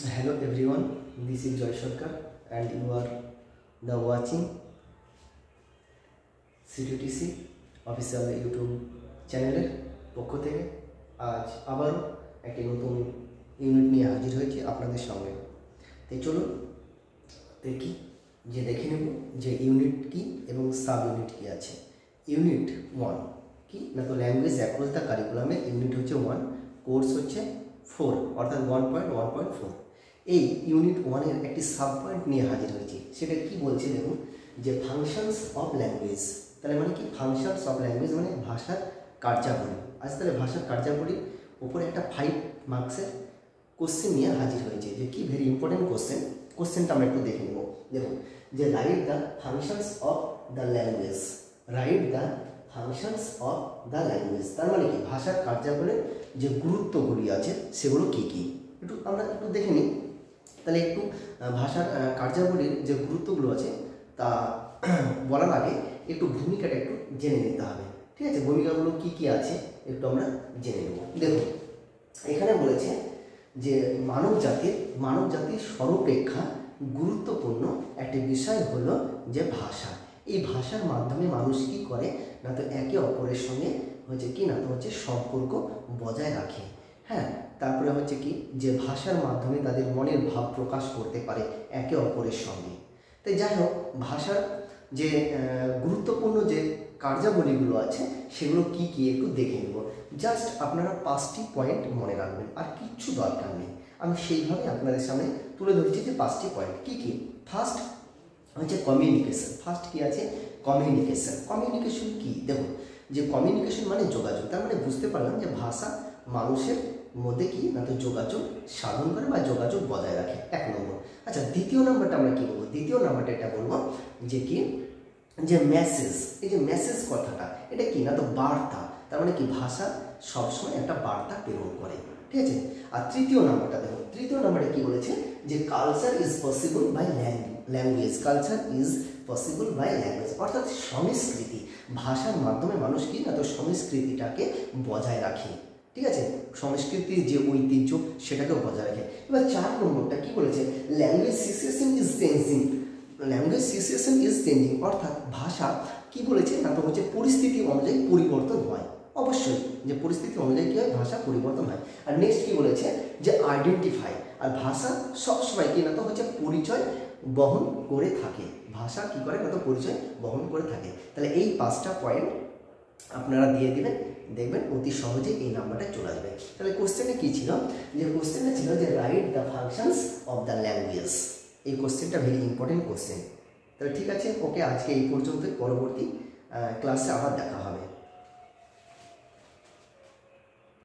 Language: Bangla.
Hello everyone, this is Joy Sarkar and you are the watching CTTC official YouTube চ্যানেলের পক্ষ থেকে আজ আবারও একটি নতুন ইউনিট নিয়ে হাজির হয়েছি আপনাদের সামনে। তো চলুন দেখে নেব যে ইউনিট কি এবং সাব ইউনিট কি আছে। ইউনিট 1 কি না, তো ল্যাঙ্গুয়েজ অ্যাক্রস দ্য কারিকুলামের ইউনিট হচ্ছে 1, কোর্স হচ্ছে 4 অর্থাৎ 1.1.4। এই ইউনিট 1 এর একটি সাব পয়েন্ট নিয়ে হাজির হয়েছি। সেটা কি বলছে দেখুন, যে ফাংশনস অফ ল্যাঙ্গুয়েজ। তাহলে মানে কি ফাংশনস অফ ল্যাঙ্গুয়েজ মানে ভাষার কার্যাবলী। আজ তাহলে ভাষার কার্যাবলীর উপরে একটা 5 মার্কসের কোশ্চেন নিয়ে হাজির হয়েছে, যে কি ভেরি ইম্পর্টেন্ট কোশ্চেনটা আমরা একটু দেখে নেব। দেখুন যে write the functions of the language, write the functions of the language. তার মানে কি ভাষার কার্যাবলীর যে গুরুত্বগুলি আছে সেগুলো কি কি আমরা একটু দেখে নিই। তাহলে একটু ভাষার কার্যাবলীর যে গুরুত্বগুলো আছে তা বলার আগে একটু ভূমিকাটা একটু জেনে নিতে হবে। ঠিক আছে, ভূমিকাগুলো কি কি আছে একটু আমরা জেনে নেব। দেখুন এখানে বলেছে যে মানব জাতির সর্বাপেক্ষা গুরুত্বপূর্ণ একটি বিষয় হলো যে ভাষা। এই ভাষার মাধ্যমে মানুষ কি করে না, তো একে অপরের সঙ্গে হচ্ছে কি না, তো হচ্ছে সম্পর্ক বজায় রাখে। হ্যাঁ, তারপরে হচ্ছে কি যে ভাষার মাধ্যমে তাদের মনের ভাব প্রকাশ করতে পারে একে অপরের সঙ্গে। তাই যাই হোক, ভাষার যে গুরুত্বপূর্ণ যে কার্যাবলীগুলো আছে সেগুলো কি কি একটু দেখে নেব। জাস্ট আপনারা 5টি পয়েন্ট মনে রাখবেন, আর কিচ্ছু দরকার নেই। আমি সেইভাবে আপনাদের সামনে তুলে ধরছি যে 5টি পয়েন্ট কি কি। ফার্স্ট হচ্ছে কমিউনিকেশন। ফার্স্ট কি আছে, কমিউনিকেশন। কমিউনিকেশন কি দেখুন, যে কমিউনিকেশন মানে যোগাযোগ। তার মানে বুঝতে পারলাম যে ভাষা মানুষের মধ্যে কি না, তো যোগাযোগ সাধন করে বা যোগাযোগ বজায় রাখে, 1 নম্বর। আচ্ছা, দ্বিতীয় নম্বরটা আমরা কি বলবো? দ্বিতীয় নম্বরটা এটা বলবো যে কি, যে মেসেজ। এই যে মেসেজ কথাটা, এটা কি না, তো বার্তা। তার মানে কি ভাষা সবসময় একটা বার্তা প্রেরণ করে। ঠিক আছে। আর তৃতীয় নম্বরটা দেখো, তৃতীয় নম্বরে কি বলেছে যে culture is possible by language. Culture is possible by language অর্থাৎ সংস্কৃতি। ভাষার মাধ্যমে মানুষ কি না, তো সংস্কৃতিটাকে বজায় রাখে। ঠিক আছে, সংস্কৃতির যে ঐতিহ্য সেটাকেও বজায় রাখে। এবার 4 নম্বরটা কি বলেছে, language situation is changing. Language situation is changing অর্থাৎ ভাষা কি বলেছে না, তো হচ্ছে পরিস্থিতি অনুযায়ী পরিবর্তন হয়। অবশ্যই যে পরিস্থিতি অনুযায়ী কী হয়, ভাষা পরিবর্তন হয়। আর নেক্সট কি বলেছে যে আইডেন্টিফাই। আর ভাষা সবসময় কি না, তো হচ্ছে পরিচয় বহন করে থাকে। ভাষা কি করে না, তো পরিচয় বহন করে থাকে। তাহলে এই 5টা পয়েন্ট আপনারা দিয়ে দেবেন, দেখবেন অতি সহজে এই নাম্বারটা চলে আসবে। তাহলে কোশ্চেনে কি ছিল, যে কোশ্চেনটা ছিল যে write the functions of the language. এই কোশ্চেনটা ভেরি ইম্পর্টেন্ট কোশ্চেন। তাহলে ঠিক আছে, ওকে, আজকে এই পর্যন্তই। পরবর্তী ক্লাসে আবার দেখা হবে।